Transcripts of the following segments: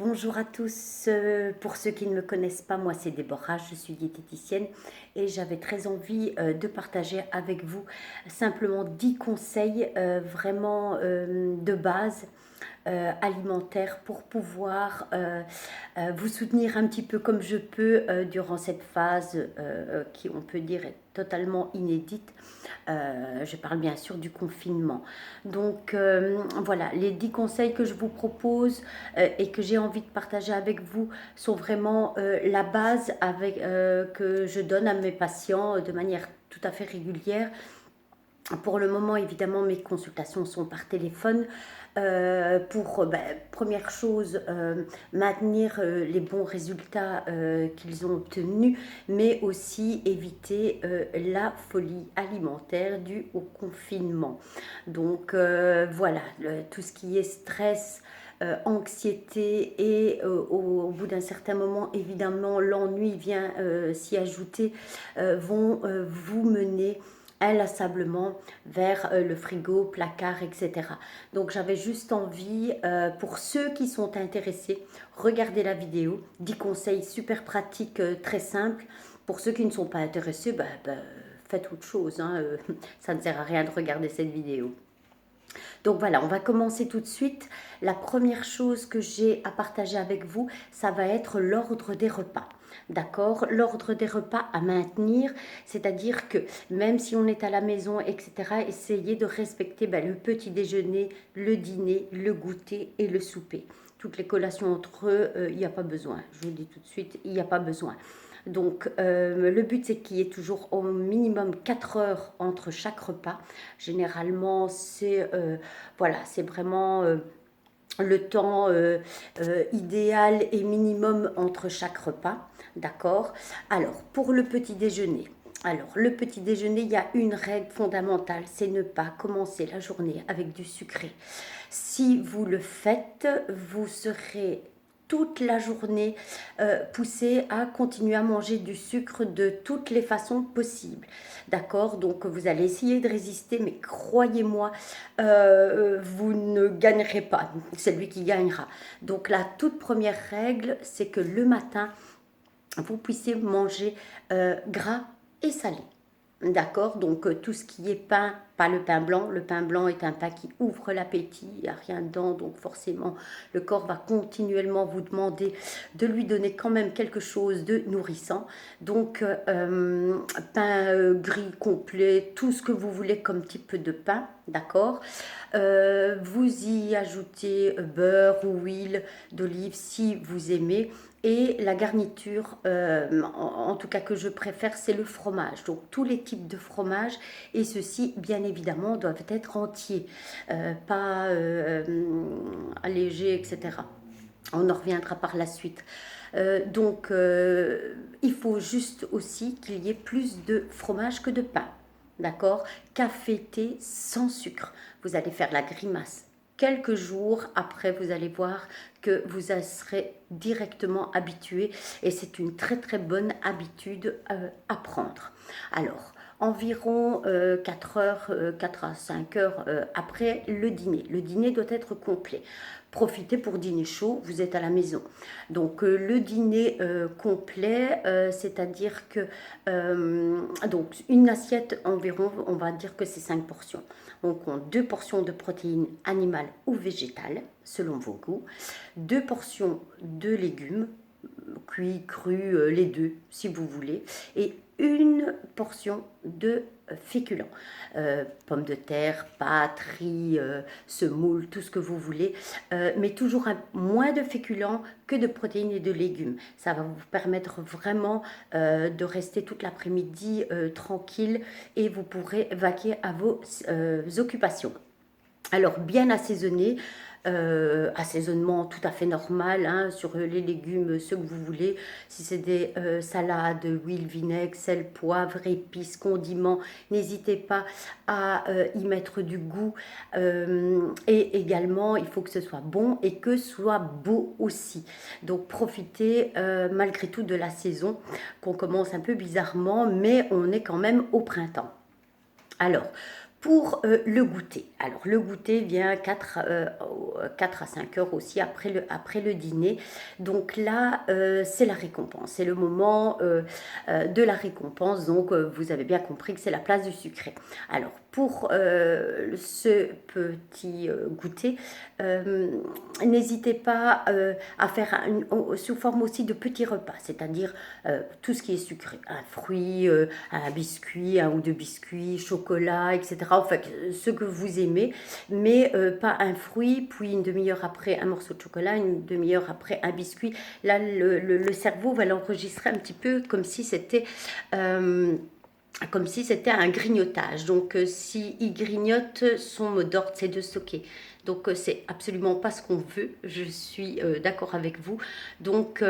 Bonjour à tous, pour ceux qui ne me connaissent pas, moi c'est Déborah, je suis diététicienne et j'avais très envie de partager avec vous simplement 10 conseils vraiment de base alimentaire pour pouvoir vous soutenir un petit peu comme je peux durant cette phase qui on peut dire est totalement inédite. Je parle bien sûr du confinement. Donc voilà, les 10 conseils que je vous propose et que j'ai envie de partager avec vous sont vraiment la base que je donne à mes patients de manière tout à fait régulière. Pour le moment, évidemment, mes consultations sont par téléphone. Première chose, maintenir les bons résultats qu'ils ont obtenus, mais aussi éviter la folie alimentaire due au confinement. Donc voilà, tout ce qui est stress, anxiété et au bout d'un certain moment, évidemment, l'ennui vient s'y ajouter, vont vous mener inlassablement vers le frigo, placard, etc. Donc j'avais juste envie, pour ceux qui sont intéressés, regardez la vidéo, 10 conseils super pratiques, très simples. Pour ceux qui ne sont pas intéressés, faites autre chose, hein, ça ne sert à rien de regarder cette vidéo. Donc voilà, on va commencer tout de suite. La première chose que j'ai à partager avec vous, ça va être l'ordre des repas. D'accord? L'ordre des repas à maintenir, c'est-à-dire que même si on est à la maison, etc., essayez de respecter le petit déjeuner, le dîner, le goûter et le souper. Toutes les collations entre eux, il n'y a pas besoin. Je vous le dis tout de suite, il n'y a pas besoin. Donc, le but, c'est qu'il y ait toujours au minimum 4 heures entre chaque repas. Généralement, voilà, c'est vraiment le temps idéal et minimum entre chaque repas. D'accord? Alors, pour le petit déjeuner. Alors, le petit déjeuner, il y a une règle fondamentale, c'est ne pas commencer la journée avec du sucré. Si vous le faites, vous serez toute la journée poussé à continuer à manger du sucre de toutes les façons possibles. D'accord? Donc vous allez essayer de résister, mais croyez-moi, vous ne gagnerez pas. C'est lui qui gagnera. Donc la toute première règle, c'est que le matin, vous puissiez manger gras et salé. D'accord? Donc tout ce qui est pain, pas le pain blanc. Le pain blanc est un pain qui ouvre l'appétit, il n'y a rien dedans, donc forcément le corps va continuellement vous demander de lui donner quand même quelque chose de nourrissant. Donc pain gris complet, tout ce que vous voulez comme type de pain, d'accord? Vous y ajoutez beurre ou huile d'olive si vous aimez. Et la garniture, en tout cas que je préfère, c'est le fromage. Donc tous les types de fromage, et ceux-ci, bien évidemment, doivent être entiers, pas allégés, etc. On en reviendra par la suite. Il faut juste aussi qu'il y ait plus de fromage que de pain. D'accord? Café, thé sans sucre. Vous allez faire la grimace. Quelques jours après, vous allez voir que vous serez directement habitué et c'est une très très bonne habitude à prendre. Alors, environ 4 heures, 4 à 5 heures après le dîner. Le dîner doit être complet. Profitez pour dîner chaud, vous êtes à la maison. Donc le dîner complet, c'est-à-dire que donc une assiette environ, on va dire que c'est 5 portions. Donc on 2 portions de protéines animales ou végétales, selon vos goûts, 2 portions de légumes, cuits, crus, les deux, si vous voulez, et une portion de féculents, pommes de terre, pâtes, riz, semoule, tout ce que vous voulez, mais toujours moins de féculents que de protéines et de légumes. Ça va vous permettre vraiment de rester toute l'après-midi tranquille et vous pourrez vaquer à vos occupations. Alors bien assaisonné, assaisonnement tout à fait normal, hein, sur les légumes, ce que vous voulez. Si c'est des salades, huile, vinaigre, sel, poivre, épices, condiments, n'hésitez pas à y mettre du goût. Et également, il faut que ce soit bon et que ce soit beau aussi. Donc profitez malgré tout de la saison, qu'on commence un peu bizarrement, mais on est quand même au printemps. Alors, Pour le goûter. Alors le goûter vient 4 à 5 heures aussi après le dîner. Donc là, c'est la récompense. C'est le moment de la récompense. Donc vous avez bien compris que c'est la place du sucré. Alors pour ce petit goûter, n'hésitez pas à faire sous forme aussi de petits repas. C'est-à-dire tout ce qui est sucré. Un fruit, un biscuit, un ou deux biscuits, chocolat, etc. En fait, ce que vous aimez, mais pas un fruit, puis une demi-heure après un morceau de chocolat, une demi-heure après un biscuit. Là, le cerveau va l'enregistrer un petit peu comme si c'était un grignotage. Donc, si il grignote, son mot d'ordre, c'est de stocker. Donc, c'est absolument pas ce qu'on veut. Je suis d'accord avec vous. Donc,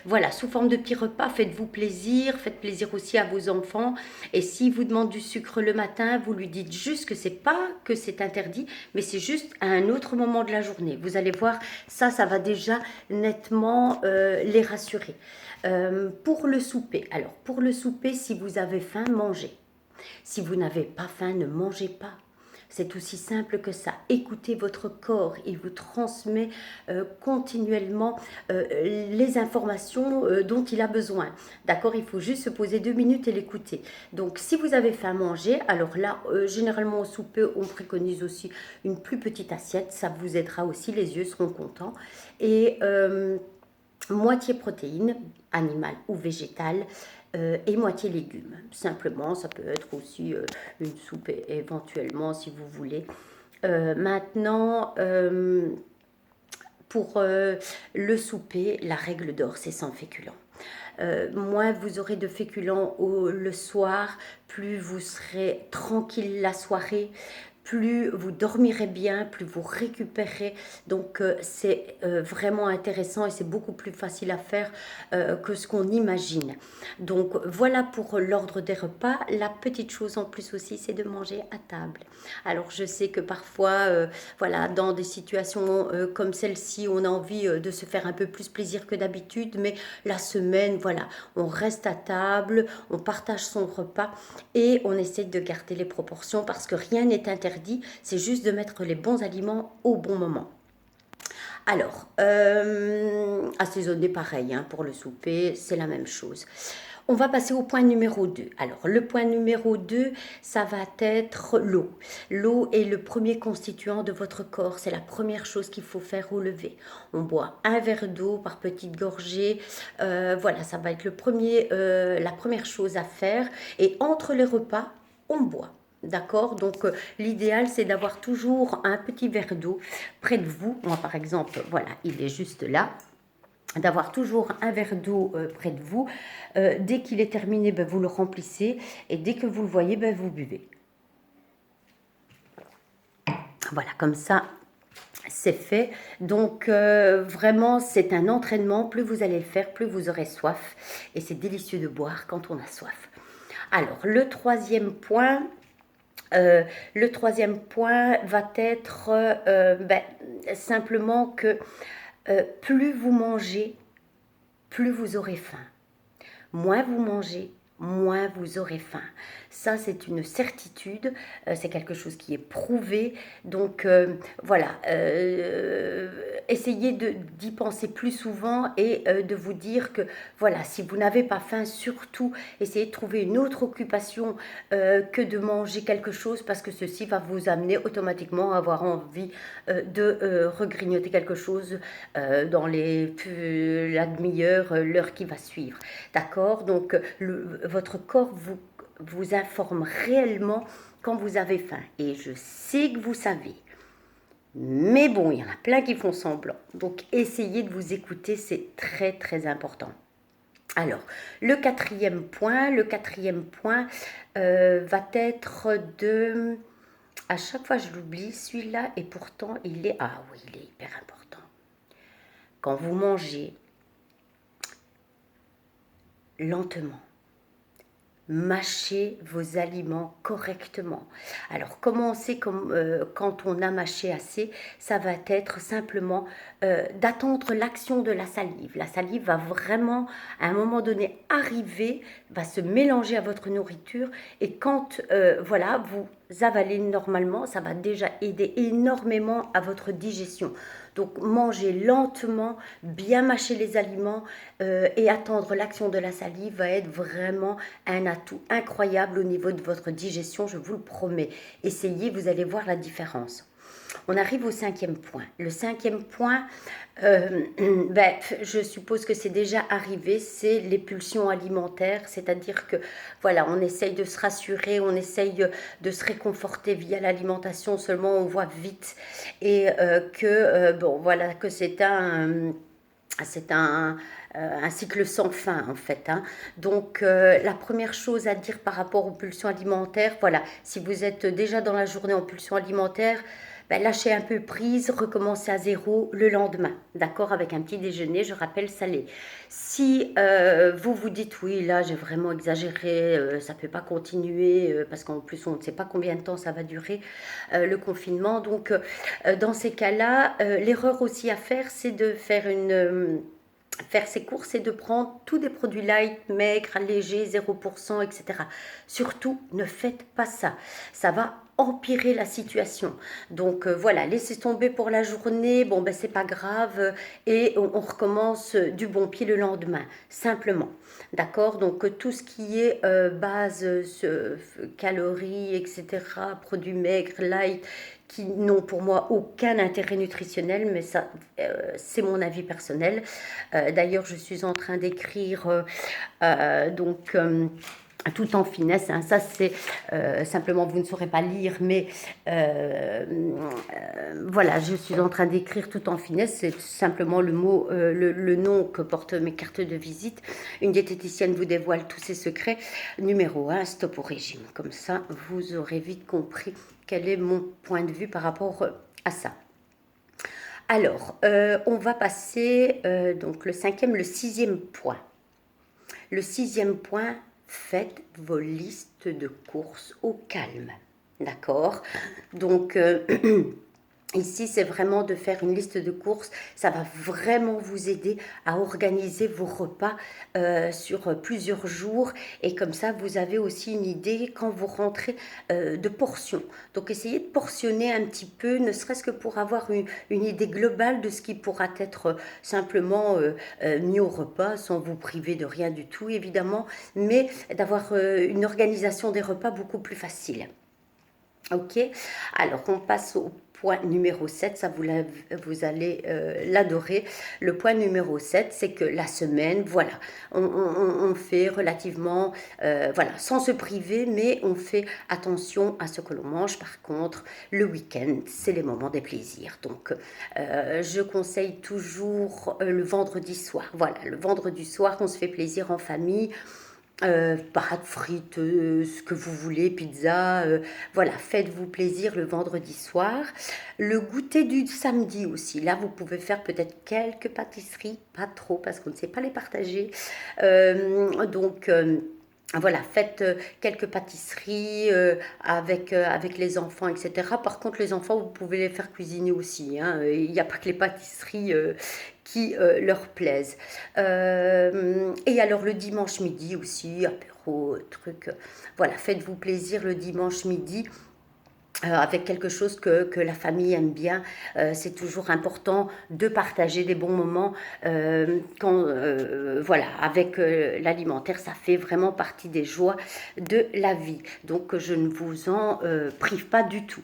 voilà, sous forme de petits repas, faites-vous plaisir. Faites plaisir aussi à vos enfants. Et s'ils vous demandent du sucre le matin, vous lui dites juste que c'est pas que c'est interdit, mais c'est juste à un autre moment de la journée. Vous allez voir, ça va déjà nettement les rassurer. Pour le souper, alors pour le souper, si vous avez faim, mangez. Si vous n'avez pas faim, ne mangez pas. C'est aussi simple que ça. Écoutez votre corps, il vous transmet continuellement les informations dont il a besoin. D'accord? Il faut juste se poser 2 minutes et l'écouter. Donc, si vous avez faim, mangez. Alors là, généralement au souper, on préconise aussi une plus petite assiette. Ça vous aidera aussi, les yeux seront contents. Et moitié protéines, animales ou végétales, et moitié légumes. Simplement, ça peut être aussi une soupe éventuellement si vous voulez. Maintenant, pour le souper, la règle d'or, c'est sans féculents. Moins vous aurez de féculents le soir, plus vous serez tranquille la soirée, plus vous dormirez bien, plus vous récupérez. Donc c'est vraiment intéressant et c'est beaucoup plus facile à faire que ce qu'on imagine. Donc voilà pour l'ordre des repas. La petite chose en plus aussi, c'est de manger à table. Alors je sais que parfois, voilà, dans des situations comme celle-ci, on a envie de se faire un peu plus plaisir que d'habitude, mais la semaine, voilà, on reste à table, on partage son repas et on essaie de garder les proportions parce que rien n'est interdit. C'est juste de mettre les bons aliments au bon moment. Alors, assaisonner pareil, hein, pour le souper, c'est la même chose. On va passer au point numéro 2. Alors, le point numéro 2, ça va être l'eau. L'eau est le premier constituant de votre corps. C'est la première chose qu'il faut faire au lever. On boit un verre d'eau par petite gorgée. Voilà, ça va être la première chose à faire. Et entre les repas, on boit. D'accord? Donc, l'idéal, c'est d'avoir toujours un petit verre d'eau près de vous. Moi, par exemple, voilà, il est juste là. D'avoir toujours un verre d'eau près de vous. Dès qu'il est terminé, ben, vous le remplissez. Et dès que vous le voyez, ben, vous buvez. Voilà, comme ça, c'est fait. Donc, vraiment, c'est un entraînement. Plus vous allez le faire, plus vous aurez soif. Et c'est délicieux de boire quand on a soif. Alors, le troisième point va être simplement que plus vous mangez, plus vous aurez faim. Moins vous mangez, moins vous aurez faim. Ça, c'est une certitude, c'est quelque chose qui est prouvé. Donc, voilà, essayez d'y penser plus souvent et de vous dire que, voilà, si vous n'avez pas faim, surtout, essayez de trouver une autre occupation que de manger quelque chose parce que ceci va vous amener automatiquement à avoir envie de regrignoter quelque chose dans la demi-heure, l'heure qui va suivre. D'accord? Donc, votre corps vous informe réellement quand vous avez faim. Et je sais que vous savez. Mais bon, il y en a plein qui font semblant. Donc, essayez de vous écouter, c'est très, très important. Alors, le quatrième point va être de... À chaque fois, je l'oublie, celui-là, et pourtant, il est... Ah oui, il est hyper important. Quand vous mangez, lentement, mâchez vos aliments correctement. Alors, comment on sait quand on a mâché assez? Ça va être simplement d'attendre l'action de la salive. La salive va vraiment, à un moment donné, arriver, va se mélanger à votre nourriture. Et quand, voilà, avalez normalement, ça va déjà aider énormément à votre digestion. Donc mangez lentement, bien mâcher les aliments et attendre l'action de la salive va être vraiment un atout incroyable au niveau de votre digestion, je vous le promets. Essayez, vous allez voir la différence. On arrive au cinquième point. Le cinquième point, euh, ben, je suppose que c'est déjà arrivé, c'est les pulsions alimentaires, c'est-à-dire que voilà, on essaye de se rassurer, on essaye de se réconforter via l'alimentation, seulement on voit vite et bon voilà que c'est un cycle sans fin en fait, hein. Donc la première chose à dire par rapport aux pulsions alimentaires, voilà, si vous êtes déjà dans la journée en pulsion alimentaire, ben, lâchez un peu prise, recommencez à zéro le lendemain, d'accord, avec un petit déjeuner, je rappelle, salé. Si vous vous dites oui, là j'ai vraiment exagéré, ça ne peut pas continuer, parce qu'en plus on ne sait pas combien de temps ça va durer, le confinement, donc dans ces cas-là, l'erreur aussi à faire, c'est de faire ses courses et de prendre tous des produits light, maigres, allégés, 0%, etc. Surtout, ne faites pas ça. Ça va empirer la situation. Donc voilà, laissez tomber pour la journée, bon ben c'est pas grave, et on recommence du bon pied le lendemain, simplement. D'accord. Donc tout ce qui est base, calories, etc., produits maigres, light, qui n'ont pour moi aucun intérêt nutritionnel, mais ça, c'est mon avis personnel. D'ailleurs, je suis en train d'écrire donc tout en finesse, hein. Ça c'est simplement, vous ne saurez pas lire, mais voilà, je suis en train d'écrire tout en finesse, c'est simplement le mot, le nom que portent mes cartes de visite. Une diététicienne vous dévoile tous ses secrets. Numéro 1, stop au régime. Comme ça, vous aurez vite compris quel est mon point de vue par rapport à ça. Alors, on va passer, donc le sixième point. Le sixième point, faites vos listes de courses au calme. D'accord. Donc, ici, c'est vraiment de faire une liste de courses. Ça va vraiment vous aider à organiser vos repas sur plusieurs jours. Et comme ça, vous avez aussi une idée quand vous rentrez de portions. Donc, essayez de portionner un petit peu, ne serait-ce que pour avoir une idée globale de ce qui pourra être simplement mis au repas, sans vous priver de rien du tout, évidemment, mais d'avoir une organisation des repas beaucoup plus facile. Ok, alors on passe au point numéro 7, ça vous allez l'adorer. Le point numéro 7, c'est que la semaine, voilà, on fait relativement, voilà, sans se priver, mais on fait attention à ce que l'on mange. Par contre, le week-end, c'est les moments des plaisirs. Donc, je conseille toujours le vendredi soir. Voilà, le vendredi soir, on se fait plaisir en famille. Pâtes, frites, ce que vous voulez, pizza, voilà, faites-vous plaisir le vendredi soir. Le goûter du samedi aussi, là vous pouvez faire peut-être quelques pâtisseries, pas trop parce qu'on ne sait pas les partager. Donc voilà, faites quelques pâtisseries avec les enfants, etc. Par contre, les enfants, vous pouvez les faire cuisiner aussi, hein. Il n'y a pas que les pâtisseries qui leur plaisent. Et alors le dimanche midi aussi, apéro, truc. Voilà, faites-vous plaisir le dimanche midi. Avec quelque chose que la famille aime bien. C'est toujours important de partager des bons moments voilà, avec l'alimentaire, ça fait vraiment partie des joies de la vie. Donc je ne vous en prive pas du tout.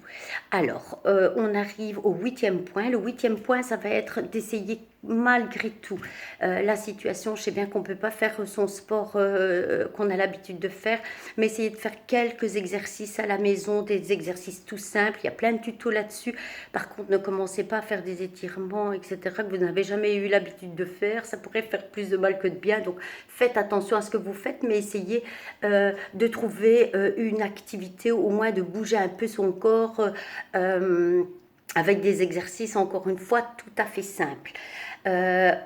Alors, on arrive au huitième point. Le huitième point, ça va être d'essayer malgré tout la situation. Je sais bien qu'on ne peut pas faire son sport qu'on a l'habitude de faire, mais essayez de faire quelques exercices à la maison, des exercices tout simples. Il y a plein de tutos là-dessus. Par contre, ne commencez pas à faire des étirements, etc., que vous n'avez jamais eu l'habitude de faire. Ça pourrait faire plus de mal que de bien. Donc, faites attention à ce que vous faites, mais essayez de trouver une activité, au moins de bouger un peu son corps avec des exercices, encore une fois, tout à fait simples.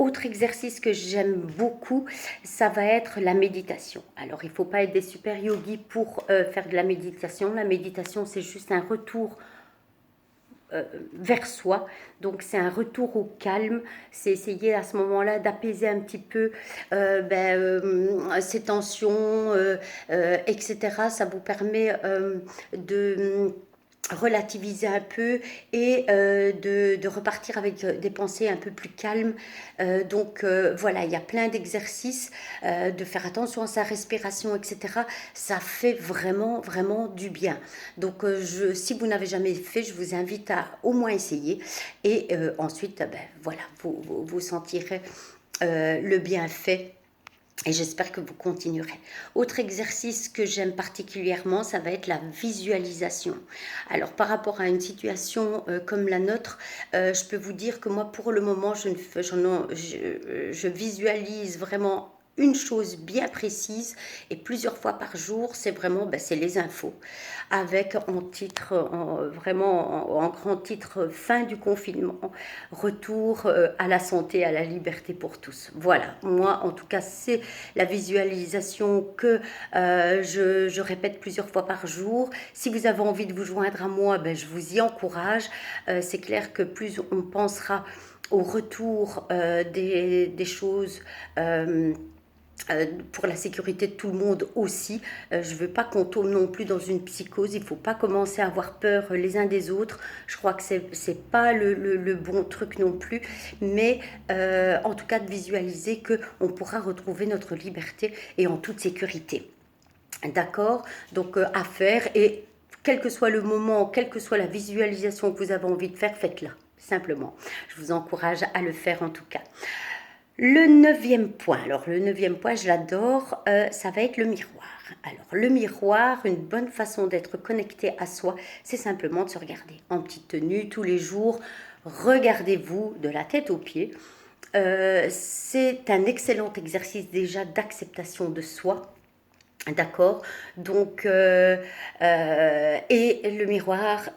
Autre exercice que j'aime beaucoup, ça va être la méditation. Alors, il ne faut pas être des super yogis pour faire de la méditation. La méditation, c'est juste un retour vers soi. Donc c'est un retour au calme, c'est essayer à ce moment-là d'apaiser un petit peu ces tensions, etc. Ça vous permet de relativiser un peu et de repartir avec des pensées un peu plus calmes. Voilà, il y a plein d'exercices, de faire attention à sa respiration, etc. Ça fait vraiment, vraiment du bien. Donc si vous n'avez jamais fait, je vous invite à au moins essayer. Et ensuite, voilà, vous sentirez le bienfait et j'espère que vous continuerez. Autre exercice que j'aime particulièrement, ça va être la visualisation. Alors par rapport à une situation comme la nôtre, je peux vous dire que moi pour le moment, je visualise vraiment une chose bien précise et plusieurs fois par jour, c'est vraiment c'est les infos avec en titre, vraiment en grand titre, fin du confinement, retour à la santé, à la liberté pour tous. Voilà, moi en tout cas c'est la visualisation que je répète plusieurs fois par jour. Si vous avez envie de vous joindre à moi, je vous y encourage. C'est clair que plus on pensera au retour des choses pour la sécurité de tout le monde aussi. Je ne veux pas qu'on tombe non plus dans une psychose. Il ne faut pas commencer à avoir peur les uns des autres. Je crois que c'est pas le bon truc non plus. Mais en tout cas, de visualiser qu'on pourra retrouver notre liberté et en toute sécurité. D'accord? Donc à faire. Et quel que soit le moment, quelle que soit la visualisation que vous avez envie de faire, faites-la. Simplement. Je vous encourage à le faire en tout cas. Le 9e point, alors le 9e point, je l'adore, ça va être le miroir. Alors le miroir, une bonne façon d'être connecté à soi, c'est simplement de se regarder en petite tenue tous les jours. Regardez-vous de la tête aux pieds. C'est un excellent exercice déjà d'acceptation de soi. D'accord. Donc, et le miroir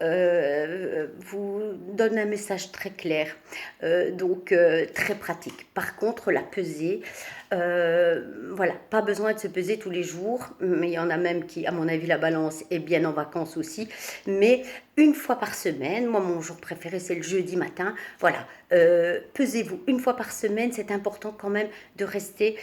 vous donne un message très clair, très pratique. Par contre, la pesée, voilà, pas besoin de se peser tous les jours, mais il y en a même qui, à mon avis, la balance est bien en vacances aussi, mais une fois par semaine, moi mon jour préféré c'est le jeudi matin, voilà, pesez-vous une fois par semaine, c'est important quand même de rester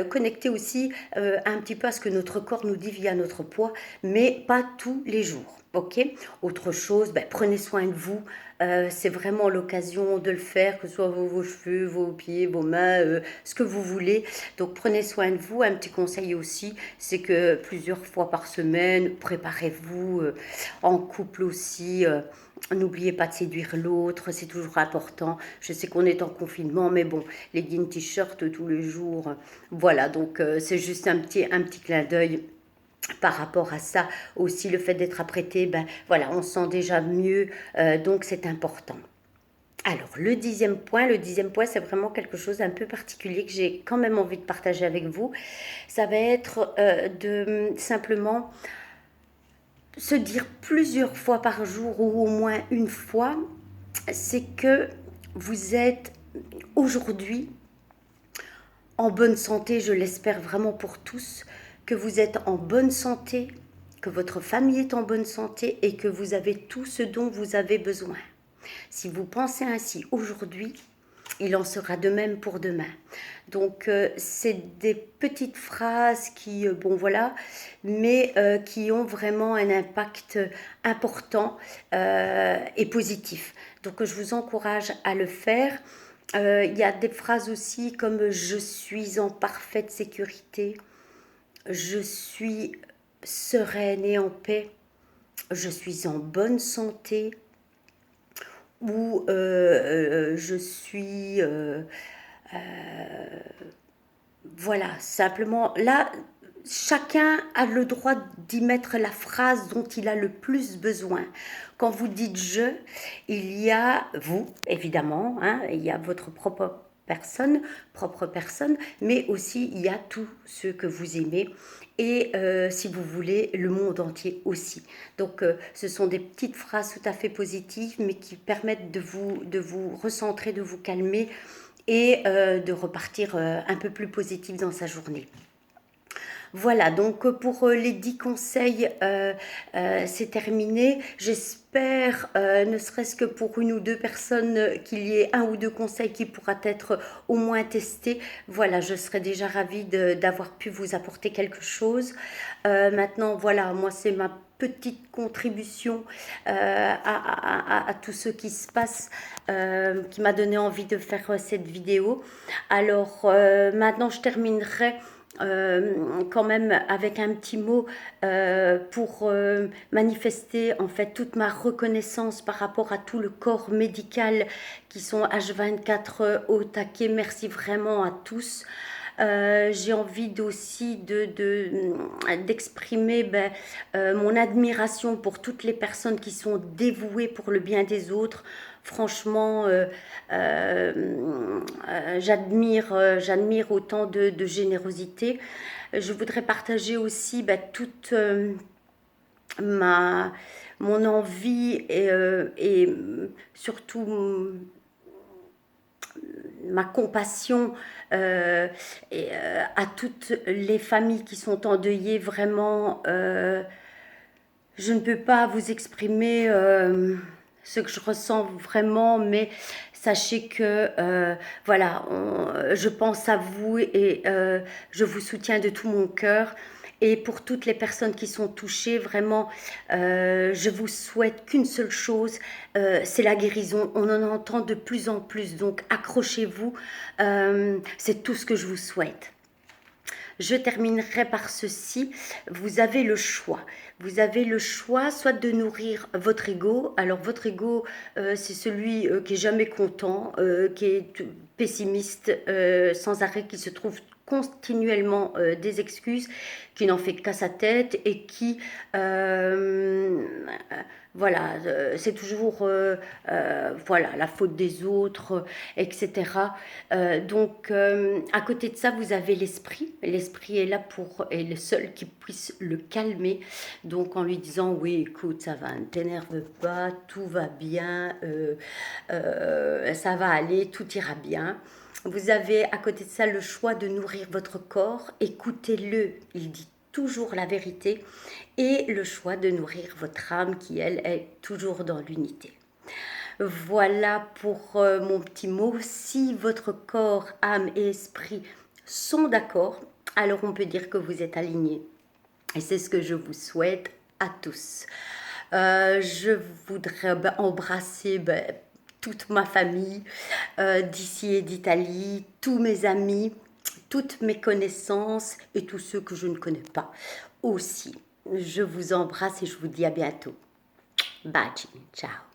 connecté aussi un petit peu à ce que notre corps nous dit via notre poids, mais pas tous les jours. Ok. Autre chose, prenez soin de vous. C'est vraiment l'occasion de le faire, que ce soit vos cheveux, vos pieds, vos mains, ce que vous voulez. Donc prenez soin de vous. Un petit conseil aussi, c'est que plusieurs fois par semaine, préparez-vous en couple aussi. N'oubliez pas de séduire l'autre, c'est toujours important. Je sais qu'on est en confinement, mais bon, les jeans t-shirts tous les jours, voilà. Donc c'est juste un petit clin d'œil. Par rapport à ça, aussi le fait d'être apprêté, voilà, on se sent déjà mieux, donc c'est important. Alors le 10e point, c'est vraiment quelque chose d'un peu particulier que j'ai quand même envie de partager avec vous. Ça va être de simplement se dire plusieurs fois par jour ou au moins une fois, c'est que vous êtes aujourd'hui en bonne santé, je l'espère vraiment pour tous, que vous êtes en bonne santé, que votre famille est en bonne santé et que vous avez tout ce dont vous avez besoin. Si vous pensez ainsi aujourd'hui, il en sera de même pour demain. Donc c'est des petites phrases qui, mais qui ont vraiment un impact important et positif. Donc je vous encourage à le faire. Il y a des phrases aussi comme je suis en parfaite sécurité, je suis sereine et en paix, je suis en bonne santé, ou je suis voilà, simplement là chacun a le droit d'y mettre la phrase dont il a le plus besoin. Quand vous dites je, il y a vous évidemment, hein, il y a votre propre personne, mais aussi il y a tous ceux que vous aimez et si vous voulez le monde entier aussi. Donc ce sont des petites phrases tout à fait positives mais qui permettent de vous recentrer, de vous calmer et de repartir un peu plus positif dans sa journée. Voilà, donc pour les 10 conseils, c'est terminé. J'espère, ne serait-ce que pour une ou deux personnes, qu'il y ait un ou deux conseils qui pourra être au moins testé. Voilà, je serais déjà ravie d'avoir pu vous apporter quelque chose. Maintenant, voilà, moi c'est ma petite contribution à tout ce qui se passe, qui m'a donné envie de faire cette vidéo. Alors maintenant, je terminerai quand même avec un petit mot pour manifester en fait toute ma reconnaissance par rapport à tout le corps médical qui sont H24 au taquet. Merci vraiment à tous. J'ai envie aussi d'exprimer mon admiration pour toutes les personnes qui sont dévouées pour le bien des autres. Franchement, j'admire autant de générosité. Je voudrais partager aussi toute ma, mon envie et surtout ma compassion à toutes les familles qui sont endeuillées. Vraiment, je ne peux pas vous exprimer ce que je ressens vraiment, mais sachez que voilà, je pense à vous et je vous soutiens de tout mon cœur. Et pour toutes les personnes qui sont touchées, vraiment, je vous souhaite qu'une seule chose, c'est la guérison. On en entend de plus en plus, donc accrochez-vous, c'est tout ce que je vous souhaite. Je terminerai par ceci, vous avez le choix. Vous avez le choix soit de nourrir votre ego. Alors votre ego, c'est celui qui est jamais content, qui est pessimiste sans arrêt, qui se trouve continuellement des excuses, qui n'en fait qu'à sa tête et qui voilà, c'est toujours voilà, la faute des autres, etc. Donc, à côté de ça, vous avez l'esprit. L'esprit est là pour, est le seul qui puisse le calmer. Donc, en lui disant, oui, écoute, ça va, ne t'énerve pas, tout va bien, ça va aller, tout ira bien. Vous avez à côté de ça le choix de nourrir votre corps. Écoutez-le, il dit toujours la vérité. Et le choix de nourrir votre âme qui, elle, est toujours dans l'unité. Voilà pour mon petit mot. Si votre corps, âme et esprit sont d'accord, alors on peut dire que vous êtes alignés. Et c'est ce que je vous souhaite à tous. Je voudrais embrasser toute ma famille d'ici et d'Italie, tous mes amis, toutes mes connaissances et tous ceux que je ne connais pas aussi. Je vous embrasse et je vous dis à bientôt. Bye, ciao.